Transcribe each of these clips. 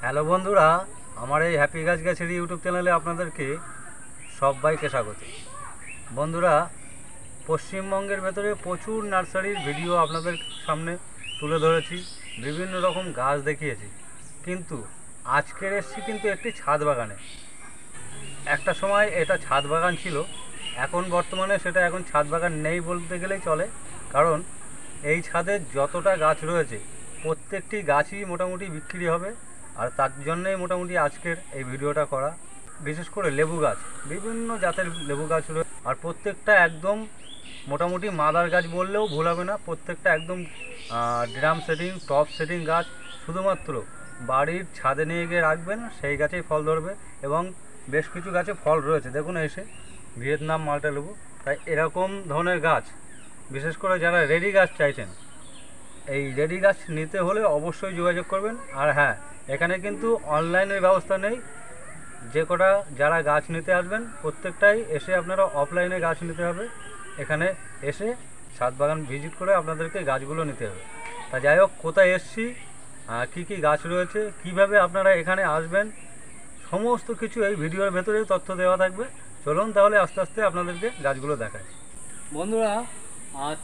Hello বন্ধুরা, আমার এই হ্যাপি গাছ গাছের ইউটিউব চ্যানেলে আপনাদেরকে সবাইকে স্বাগত। বন্ধুরা, পশ্চিমবঙ্গের ভেতরে প্রচুর নার্সারির ভিডিও আপনাদের সামনে তুলে ধরেছি, বিভিন্ন রকম গাছ দেখিয়েছি, কিন্তু আজকের এসছি কিন্তু একটি ছাদ বাগানে। একটা সময় এটা ছাদ বাগান ছিল, এখন বর্তমানে সেটা এখন ছাদ বাগান নেই বলতে গেলেই চলে। কারণ এই ছাদে যতটা গাছ রয়েছে প্রত্যেকটি গাছই মোটামুটি বিক্রি হবে, আর তার জন্যই মোটামুটি আজকের এই ভিডিওটা করা। বিশেষ করে লেবু গাছ, বিভিন্ন জাতের লেবু গাছ রয়েছে, আর প্রত্যেকটা একদম মোটামুটি মাদার গাছ বললেও ভুল হবে না। প্রত্যেকটা একদম ড্রাম সেটিং, টপ সেটিং গাছ। শুধুমাত্র বাড়ির ছাদে নিয়ে গিয়ে রাখবেন, সেই গাছেই ফল ধরবে। এবং বেশ কিছু গাছে ফল রয়েছে, দেখুন এসে ভিয়েতনাম মাল্টা লেবু। তাই এরকম ধরনের গাছ, বিশেষ করে যারা রেডি গাছ চাইছেন, এই রেডি গাছ নিতে হলে অবশ্যই যোগাযোগ করবেন। আর হ্যাঁ, এখানে কিন্তু অনলাইনের ব্যবস্থা নেই। যে কটা যারা গাছ নিতে আসবেন প্রত্যেকটাই এসে আপনারা অফলাইনে গাছ নিতে হবে। এখানে এসে ছাদ বাগান ভিজিট করে আপনাদেরকে গাছগুলো নিতে হবে। তা যাই হোক, কোথায় এসছি, কী কী গাছ রয়েছে, কিভাবে আপনারা এখানে আসবেন, সমস্ত কিছু এই ভিডিওর ভেতরে তথ্য দেওয়া থাকবে। চলুন তাহলে আস্তে আস্তে আপনাদেরকে গাছগুলো দেখায়। বন্ধুরা,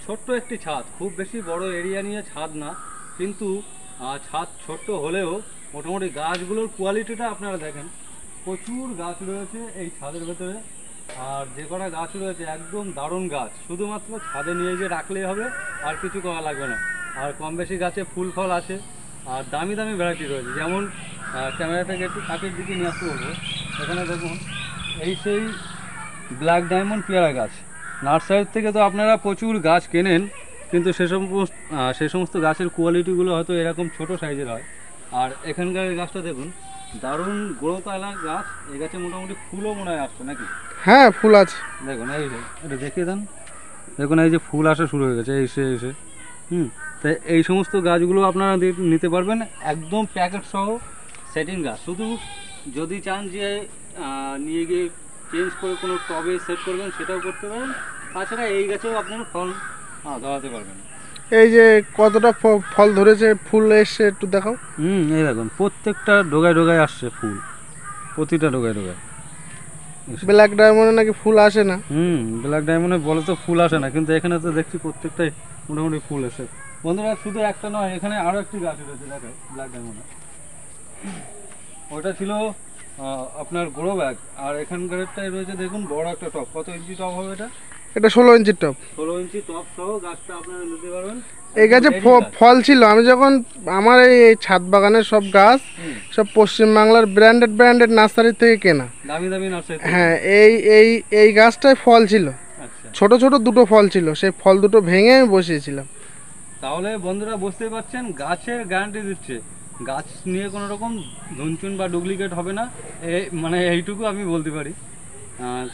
ছোট্ট একটি ছাদ, খুব বেশি বড় এরিয়া নিয়ে ছাদ না, কিন্তু ছাদ ছোট্ট হলেও মোটামুটি গাছগুলোর কোয়ালিটিটা আপনারা দেখেন। প্রচুর গাছ রয়েছে এই ছাদের ভেতরে, আর যে কটা গাছ রয়েছে একদম দারুণ গাছ। শুধুমাত্র ছাদে নিয়ে গিয়ে রাখলেই হবে, আর কিছু করা লাগবে না। আর কম বেশি গাছে ফুল ফল আছে, আর দামি দামি ভ্যারাইটি রয়েছে। যেমন ক্যামেরাটাকে একটু কাছের দিকে নিয়ে আসতে বলবো। এখানে দেখুন, এই সেই ব্ল্যাক ডায়মন্ড পেয়ারা গাছ। নার্সারির থেকে তো আপনারা প্রচুর গাছ কেনেন, কিন্তু সে সমস্ত গাছের কোয়ালিটিগুলো হয়তো এরকম ছোট সাইজের হয়। আর এখানকার গাছটা দেখুন, দারুণ গ্রোথওয়ালা গাছ। এই গাছে মোটামুটি ফুলও মনে হয় আসছে নাকি? হ্যাঁ, ফুল আছে। দেখুন, এই যে এটা দেখিয়ে দেন। দেখুন, এই যে ফুল আসা শুরু হয়ে গেছে এসে। তাই এই সমস্ত গাছগুলো আপনারা নিতে পারবেন, একদম প্যাকেট সহ সেটিং গাছ। শুধু যদি চান যে নিয়ে গিয়ে চেঞ্জ করে কোনো টবে সেট করবেন, সেটাও করতে পারেন। তাছাড়া এই গাছেও আপনারা ফল ধরাতে পারবেন। এই যে কতটা ফল ধরেছে, ফুল এসছে, একটু দেখাও। এই দেখুন, প্রত্যেকটা ডোগায় ডোগায় আসছে ফুল, প্রতিটা ডোগায় ডোগায়। ব্ল্যাক ডায়মন্ডে নাকি ফুল আসে না। ব্ল্যাক ডায়মন্ডে বলে তো ফুল আসে না, কিন্তু এখানে তো দেখছি প্রত্যেকটাই মোটামুটি ফুল এসে। বন্ধুরা, শুধু একটা নয়, এখানে আরও একটি গাছ রয়েছে দেখেন ব্ল্যাক ডায়মন্ডে। ওটা ছিল আপনার গ্রো ব্যাগ, আর এখানকারটাই রয়েছে দেখুন বড় একটা টপ। কত ইঞ্চি টপ হবে এটা? এটা 16 ইঞ্চির টপ। 16 ইঞ্চি টপ সহ গাছটা আপনারা নিতে পারবেন। এই গাছে ফল ছিল। আমি যখন আমার এই ছাদ বাগানের সব গাছ সব পশ্চিমবাংলার ব্র্যান্ডেড নার্সারি থেকে কেনা, দামি দামি নার্সারি। হ্যাঁ, এই গাছটায় ফল ছিল। ছোট ছোট দুটো ফল ছিল, সেই ফল দুটো ভেঙে আমি বসিয়েছিলাম। তাহলে বন্ধুরা বুঝতেই পারছেন, গাছের গ্যারান্টি দিচ্ছে। গাছ নিয়ে কোনো রকম ধুনচুন বা ডুপ্লিকেট হবে না, মানে এইটুকু আমি বলতে পারি।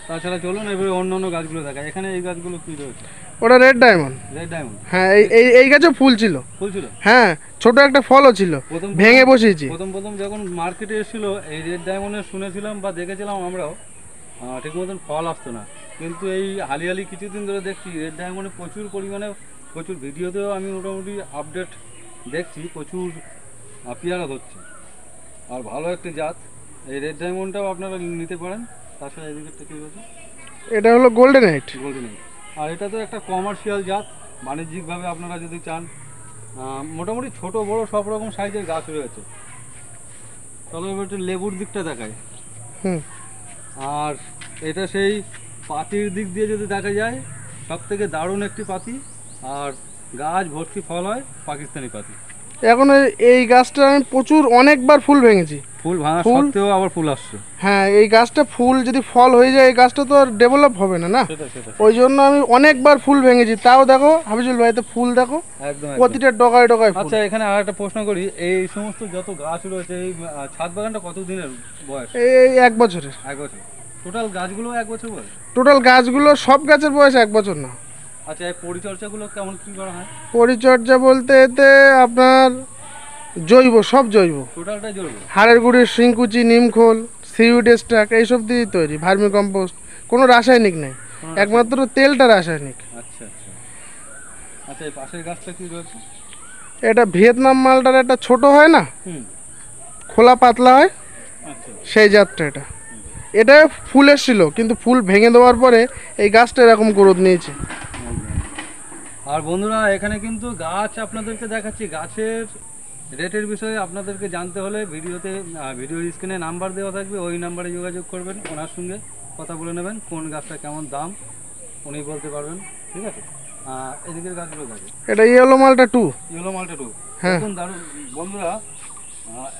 তাছাড়া চলুন এবারে অন্যান্য গাছগুলো দেখা। এখানে এই গাছগুলো কী রয়েছে? ওটা রেড ডায়মন্ড। রেড ডায়মন্ড, হ্যাঁ। এই গাছে ফুল ছিল। হ্যাঁ, ছোট একটা ফলও ছিল, ভেঙে বসিয়েছি। প্রথম যখন মার্কেটে এসেছিল এই রেড ডায়মন্ডের, শুনেছিলাম বা দেখেছিলাম আমরাও, ঠিক মতন ফল আসতো না। কিন্তু এই হালি কিছুদিন ধরে দেখছি রেড ডায়মন্ডে প্রচুর পরিমাণে, প্রচুর ভিডিওতেও আমি মোটামুটি আপডেট দেখছি, প্রচুর পেয়ারা ধরছে। আর ভালো একটি জাত, এই রেড ডায়মন্ডটাও আপনারা নিতে পারেন। তাছাড়া এদিকে কী রয়েছে? এটা হলো গোল্ডেন হাইট। আর এটা তো একটা কমার্শিয়াল জাত, বাণিজ্যিকভাবে আপনারা যদি চান। মোটামুটি ছোট বড় সব রকম সাইজের গাছ রয়েছে। চলো এবার একটু লেবুর দিকটা দেখায়। আর এটা সেই পাতির দিক দিয়ে যদি দেখা যায়, সব থেকে দারুণ একটি পাতি, আর গাছ ভর্তি ফল হয়, পাকিস্তানি পাতি। এখন এই গাছটা আমি অনেকবার ফুল ভেঙেছি, ফুল ভাঙা সত্ত্বেও আবার ফুল আসছে। হ্যাঁ, এই গাছটা ফুল যদি ফল হয়ে যায়, এই গাছটা তো আর ডেভেলপ হবে না। ওই জন্য আমি অনেকবার ফুল ভেঙেছি। তাও দেখো হাফিজুল ভাই, তো ফুল দেখো একদম প্রতিটা ডগায় ডগায়। আচ্ছা, এখানে আর একটা প্রশ্ন করি, এই সমস্ত যত গাছ রয়েছে এই ছাদ বাগানটা কত দিনের বয়স? এই 1 বছরের। 1 বছর? টোটাল গাছগুলো 1 বছর বয়স? টোটাল গাছগুলো, সব গাছের বয়স 1 বছর না। আচ্ছা, এই পরিচর্যাগুলো কেমন কী করা হয়? পরিচর্যা বলতে এতে আপনার জৈব, সব জৈব, টোটালটাই জৈব। হাড়ের গুঁড়ি, শিংকুচি, নিমখোল, সিউইড এক্সট্রাক্ট, এইসব দিয়ে তৈরি। ভার্মি কম্পোস্ট, কোনো রাসায়নিক নেই, একমাত্র তেলটা রাসায়নিক। আচ্ছা। আচ্ছা, এই পাশের গাছটা কি রয়েছে? এটা ভিয়েতনাম মালটার একটা ছোট হয় না, খোলা পাতলা হয়, আচ্ছা সেই জাতটা এটা। এটা ফুল এসেছিল কিন্তু ফুল ভেঙে দেওয়ার পরে এই গাছটা এরকম গ্রোথ নিয়েছে। আর বন্ধুরা এখানে কিন্তু গাছ আপনাদেরকে দেখাচ্ছি, গাছের রেটের বিষয়ে আপনাদেরকে জানতে হলে ভিডিওতে ভিডিও স্ক্রিনে নাম্বার দেওয়া থাকবে, ওই নাম্বারে যোগাযোগ করবেন, ওনার সঙ্গে কথা বলে নেবেন কোন গাছটা কেমন দাম উনি বলতে পারবেন, ঠিক আছে। এদিকের গাছগুলো দেখো, এটা ইয়েলো মালটা 2। ইয়েলো মাল্টা 2 হ্যাঁ। দেখুন দারুণ বন্ধুরা।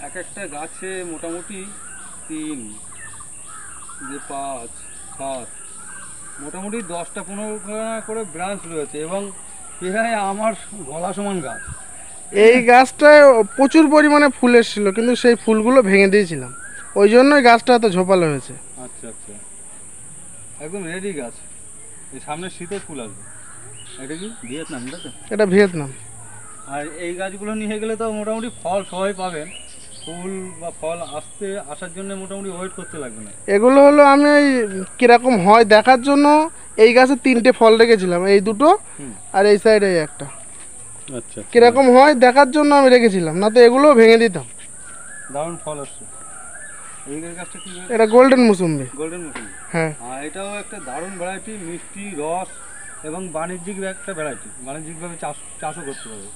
এক একটা গাছে মোটামুটি 3, 5, 7, মোটামুটি 10টা-15টা করে ব্রাঞ্চ রয়েছে এবং প্রায় আমার গলা সমান গাছ। এই গাছটায় প্রচুর পরিমাণে ফুল এসেছিল কিন্তু সেই ফুলগুলো ভেঙে দিয়েছিলাম, ওই জন্যই গাছটা এত ঝোপালো হয়েছে। আচ্ছা আচ্ছা, একদম রেডি গাছ, এই সামনে শীতের ফুল আসবে। এটা কি ভিয়েতনাম, ঠিক আছে? এটা ভিয়েতনাম। আর এই গাছগুলো নিয়ে গেলে তো মোটামুটি ফল সবাই পাবেন, ফুল বা ফল আসার জন্য মোটামুটি ওয়েট করতে লাগবে না। এগুলো হলো আমি ওই কীরকম হয় দেখার জন্য এই গাছে 3টে ফল রেখেছিলাম, এই দুটো আর এই সাইডে একটা। আচ্ছা, কীরকম হয় দেখার জন্য আমি রেখেছিলাম, না তো এগুলোও ভেঙে দিতাম। দারুণ ফল আসছে। এই গাছটা কি? এটা গোল্ডেন মুসুম্বি। গোল্ডেন মুসুম্বি, হ্যাঁ। আর এটাও একটা দারুণ ভ্যারাইটি, মিষ্টি রস এবং বাণিজ্যিক একটা ভ্যারাইটি, বাণিজ্যিকভাবে চাষও করতে পারবে।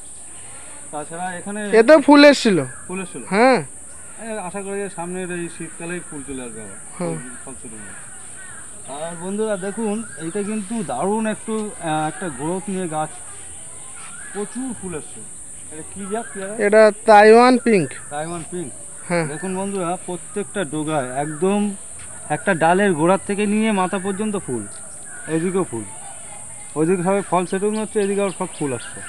তাছাড়া এখানে এতেও ফুল এসেছিল। ফুল এসেছিল, হ্যাঁ। আশা করি সামনের এই শীতকালেই ফুল চলে আসবে আবার, ফল শুরু হবে। আর বন্ধুরা দেখুন এইটা কিন্তু দারুণ একটা গ্রোথ নিয়ে গাছ, প্রচুর ফুল আসছে। এটা কি জাত? এটা তাইওয়ান পিঙ্ক। Taiwan pink. হ্যাঁ। দেখুন বন্ধুরা প্রত্যেকটা ডোগায় একদম একটা ডালের গোড়ার থেকে নিয়ে মাথা পর্যন্ত ফুল, এদিকেও ফুল, ওইদিকে সবাই ফল সেটিং হচ্ছে, এদিকে আবার সব ফুল আসছে।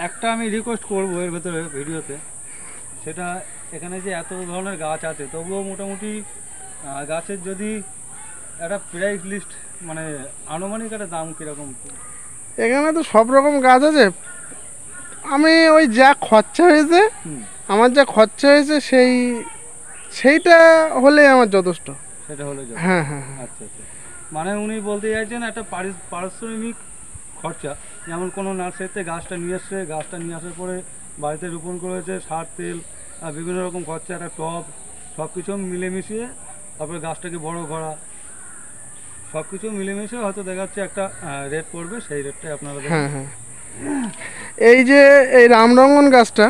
একটা আমি রিকোয়েস্ট করবো এর ভেতরে ভিডিওতে, সেটা এখানে যে এত ধরনের গাছ আছে তবুও মোটামুটি গাছের যদি একটা প্রাইস লিস্ট, মানে আনুমানিক একটা দাম কীরকম? এখানে তো সব রকম গাছ আছে, আমি ওই যা খরচা হয়েছে, আমার যা খরচা হয়েছে সেইটা হলে আমার যথেষ্ট। সেটা হলে হ্যাঁ হ্যাঁ। আচ্ছা আচ্ছা, মানে উনি বলতে চাইছেন একটা পারিশ্রমিক খরচা, যেমন কোনো নার্সারিতে গাছটা নিয়ে এসছে, গাছটা নিয়ে আসার পরে বাড়িতে রোপণ করেছে, সার তেল বিভিন্ন রকম খরচা, একটা টব, সব কিছু মিলেমিশিয়ে তারপরে গাছটাকে বড় করা, সব কিছু মিলেমিশে হয়তো দেখা যাচ্ছে একটা রেট পড়বে, সেই রেটটাই আপনারা। হ্যাঁ হ্যাঁ। এই যে এই রামরঙ্গন গাছটা,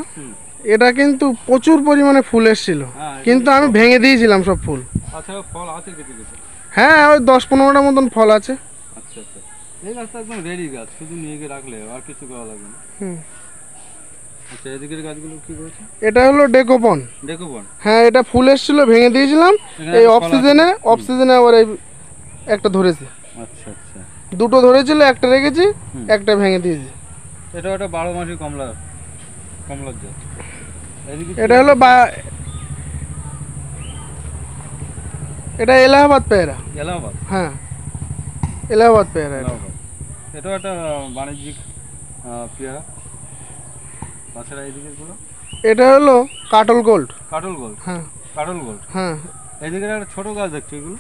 এটা কিন্তু প্রচুর পরিমাণে ফুল এসেছিল কিন্তু আমি ভেঙে দিয়েছিলাম সব ফুল। আচ্ছা, ফল আছে কিছু কিছু? হ্যাঁ, ওই 10-15টা মতন ফল আছে। আচ্ছা আচ্ছা, এই গাছটা একদম রেডি গাছ, শুধু নিয়ে গিয়ে রাখলে আর কিছু করা লাগবে না। আচ্ছা, এদিকের গাছগুলো কি করেছে? এটা হলো ডেকোপন। ডেকোপন, হ্যাঁ, এটা ফুল এসেছিল ভেঙে দিয়েছিলাম, এই অফ সিজনে আবার এই একটা ধরেছে। আচ্ছা আচ্ছা, দুটো ধরেছিল, একটা রেখেছি, একটা ভেঙে দিয়েছি। এটা একটা 12 মাসি কমলার জাত। এটা হলো এটা এলাহাবাদ পেয়ারা। এলাহাবাদ, হ্যাঁ, এলাহাবাদ পেয়ারা। এটাও একটা বাণিজ্যিক পেয়ারা। তাছাড়া এইদিকের গুলো, এটা হলো কাটল গোল্ড। কাটল গোল্ড, হ্যাঁ কাটল গোল্ড। হ্যাঁ। এইদিকের একটা ছোট গাছ দেখছি, এগুলো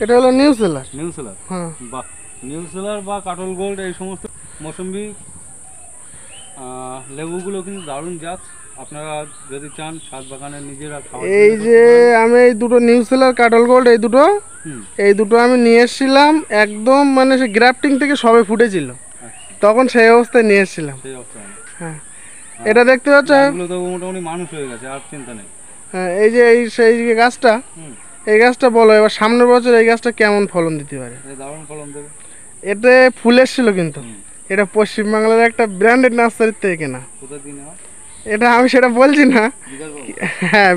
এটা হলো নিউ সেলার। নিউ সেলার, হ্যাঁ, বা নিউ সেলার বা কাটল গোল্ড, এই সমস্ত মৌসুম্বি লেবুগুলো কিন্তু দারুণ জাত। আপনারা যদি চান ছাদ বাগানে নিজেরা খাওয়া, এই যে আমি এই দুটো নিউ সেলার কাটল গোল্ড, এই দুটো আমি নিয়ে এসেছিলাম একদম, মানে সে গ্রাফটিং থেকে সবে ফুটেছিল, তখন সেই অবস্থায় নিয়ে এসেছিলাম। সেই অবস্থায়। হ্যাঁ, এটা দেখতে পাচ্ছ, এগুলো তো মোটামুটি মানুষ হয়ে গেছে, আর চিন্তা নেই। হ্যাঁ, এই যে সেই গাছটা, এই গাছটা বলো এবার সামনের বছর এই গাছটা কেমন ফলন দিতে পারে। দারুণ ফলন দেবে। এতে ফুল এসেছিল কিন্তু এটা পশ্চিমবাংলার একটা ব্র্যান্ডেড নার্সারির থেকে কেনা। কোথা দিয়ে নেওয়া? এটা আমি সেটা বলছি না। হ্যাঁ,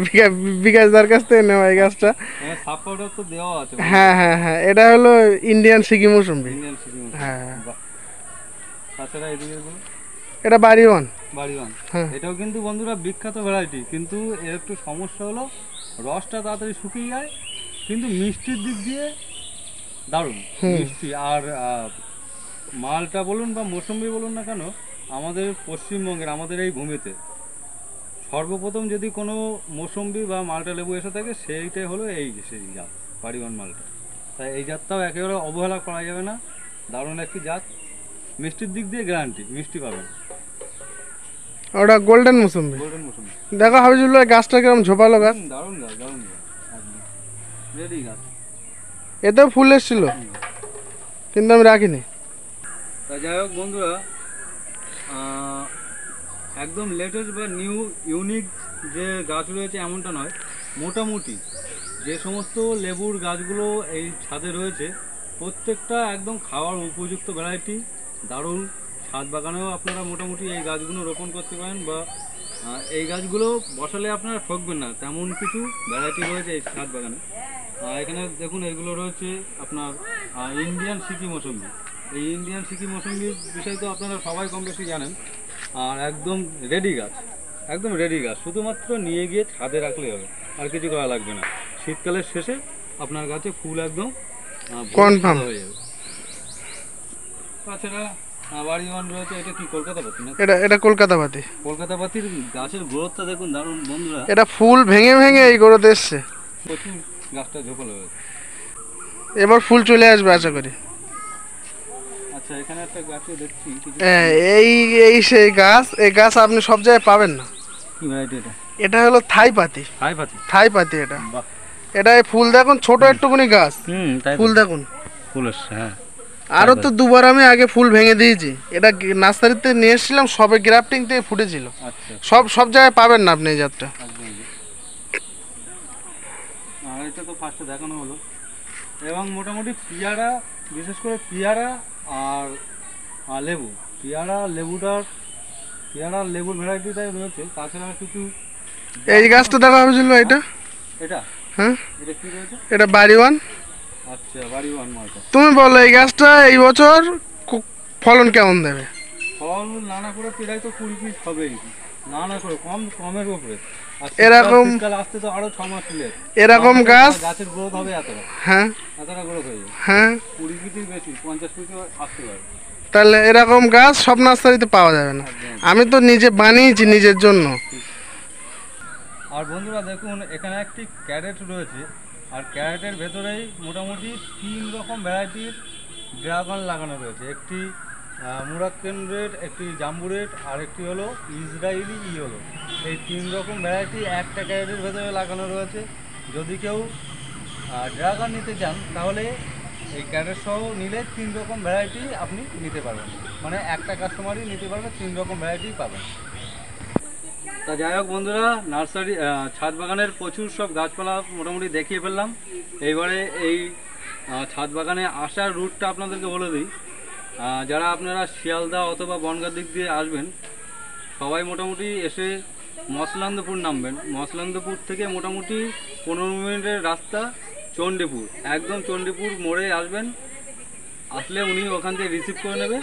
বিকাশদার কাছ থেকে নেওয়া এই গাছটা। হ্যাঁ হ্যাঁ হ্যাঁ, এটা হলো ইন্ডিয়ান সিকি মৌসুম্বি। হ্যাঁ, তাছাড়া এটা বাড়িওয়ান। হ্যাঁ, এটাও কিন্তু বন্ধুরা বিখ্যাত ভ্যারাইটি, কিন্তু এর একটু সমস্যা হলো রসটা তাড়াতাড়ি শুকিয়ে যায়, কিন্তু মিষ্টির দিক দিয়ে দারুণ মিষ্টি। আর মালটা বলুন বা মৌসুম্বি বলুন না কেন, আমাদের পশ্চিমবঙ্গের আমাদের এই ভূমিতে সর্বপ্রথম যদি কোনো মৌসুম্বি বা মালটা লেবু এসে থাকে সেইটাই হলো সেই জাত, বাড়িওয়ান মালটা। তাই এই জাতটাও একেবারে অবহেলা করা যাবে না, দারুণ একটি জাত, মিষ্টির দিক দিয়ে গ্যারান্টি, মিষ্টি পাবেন। ওটা গোল্ডেন মৌসুমি। গোল্ডেন মৌসুমি। দেখো হাবিজুল্লাহ গাছটা কিরকম ঝোপালো গাছ। দারুণ গাছ, দারুণ গাছ, একদম রেডি গাছ। এতেও ফুল এসেছিল কিন্তু আমি রাখিনি। তা যাই হোক বন্ধুরা, একদম লেটেস্ট বা নিউ ইউনিক যে গাছ রয়েছে এমনটা নয়, মোটামুটি যে সমস্ত লেবুর গাছগুলো এই ছাদে রয়েছে প্রত্যেকটা একদম খাওয়ার উপযুক্ত ভ্যারাইটি, দারুণ। ছাদ বাগানেও আপনারা মোটামুটি এই গাছগুলো রোপণ করতে পারেন, বা এই গাছগুলো বসালে আপনারা ঠকবেন না, তেমন কিছু ভ্যারাইটি রয়েছে এই ছাদ বাগানে। এখানে দেখুন এইগুলো রয়েছে আপনার ইন্ডিয়ান সিকি মৌসুমি। এই ইন্ডিয়ান সিকি মৌসুমির বিষয় তো আপনারা সবাই কম বেশি জানেন। আর একদম রেডি গাছ, একদম রেডি গাছ, শুধুমাত্র নিয়ে গিয়ে ছাদে রাখলেই হবে, আর কিছু করা লাগবে না। শীতকালের শেষে আপনার গাছে ফুল একদম কনফার্ম হয়ে যাবে। তাছাড়া বাড়ি ওয়ান রয়েছে, এটা কি কলকাতা পাতি না? এটা কলকাতা পাতি। কলকাতা পাতির গাছের গ্রোথটা দেখুন দারুণ বন্ধুরা। এটা ফুল ভেঙে ভেঙে এই গ্রোথ এসছে, প্রচুর গাছটা ঝোপালো হয়েছে। এবার ফুল চলে আসবে আশা করি। আচ্ছা, এখানে একটা গাছে দেখছি এই এই সেই গাছ, এই গাছ আপনি সব জায়গায় পাবেন না। কি ভ্যারাইটি এটা? এটা হলো থাই পাতি। থাই পাতি? থাই পাতি এটা। বাহ, এটা ফুল দেখুন, ছোট একটুকুনি গাছ, ফুল দেখুন। ফুল এসছে, হ্যাঁ। আরো তো দুবার আমি আগে ফুল ভেঙে দিয়েছি। এটা নার্সারিতে নিয়ে এসেছিলাম, সবে গ্রাফটিং থেকে ফুটেছিল। আচ্ছা, সব জায়গায় পাবেন না আপনি এই জাতটা। আর এটা তো ফার্স্টে দেখানো হলো। এবং মোটামুটি পেয়ারা, বিশেষ করে পেয়ারা আর লেবু, পেয়ারা লেবুর ভ্যারাইটিটাই রয়েছে। তাছাড়া কিছু এই গাছটা দেখা হয়েছিল, এটা এটা, হ্যাঁ এটা কি রয়েছে? এটা বাড়ি ওয়ান। আচ্ছা, বাড়ি ওয়ান মালটা। তুমি বলো এই গাছটা এই বছর ফলন কেমন দেবে? ফল নানা করে পেরাই তো 20 পিস হবেই, নানা করে কমের উপরে। এরকম আসতে তো আরো 6 মাস লেট। এরকম গাছ গাছের গ্রোথ হবে এতটা, হ্যাঁ এতটা গ্রোথ হয়ে যাবে। হ্যাঁ 20 পিসের বেশি, 50 পিস আসতে পারে। তাহলে এরকম গাছ সব নার্সারিতে পাওয়া যাবে না। আমি তো নিজে বানিয়েছি নিজের জন্য। আর বন্ধুরা দেখুন, এখানে একটি ক্যারেট রয়েছে, আর ক্যারেটের ভেতরেই মোটামুটি 3 রকম ভ্যারাইটির ড্রাগন লাগানো রয়েছে। একটি মুরাক্কেন রেড, একটি জাম্বু রেড, আর একটি হলো ইসরায়েলি ইয়েলো। এই 3 রকম ভ্যারাইটি একটা ক্যারেটের ভেতরে লাগানো রয়েছে। যদি কেউ ড্রাগন নিতে চান তাহলে এই ক্যারেট সহ নিলে 3 রকম ভ্যারাইটি আপনি নিতে পারবেন, মানে একটা কাস্টমারই নিতে পারবে, 3 রকম ভ্যারাইটি পাবেন। তা যাই হোক বন্ধুরা, নার্সারি ছাদ বাগানের প্রচুর সব গাছপালা মোটামুটি দেখিয়ে ফেললাম। এইবারে এই ছাদ বাগানে আসার রুটটা আপনাদেরকে বলে দিই। যারা আপনারা শিয়ালদা অথবা বনগাঁ দিক দিয়ে আসবেন, সবাই মোটামুটি এসে মসলান্দপুর নামবেন। মসলান্দপুর থেকে মোটামুটি 15 মিনিটের রাস্তা চণ্ডীপুর, একদম চণ্ডীপুর মোড়ে আসবেন। আসলে উনি ওখান থেকে রিসিভ করে নেবে,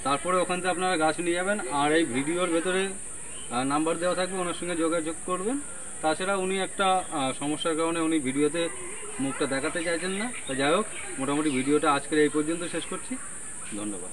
তারপরে ওখান থেকে আপনারা গাছ নিয়ে যাবেন। আর এই ভিডিওর ভেতরে নাম্বার দেওয়া থাকবে, ওনার সঙ্গে যোগাযোগ করবেন। তাছাড়া উনি একটা সমস্যার কারণে উনি ভিডিওতে মুখটা দেখাতে চাইছেন না। তো যাই হোক, মোটামুটি ভিডিওটা আজকের এই পর্যন্ত শেষ করছি। ধন্যবাদ।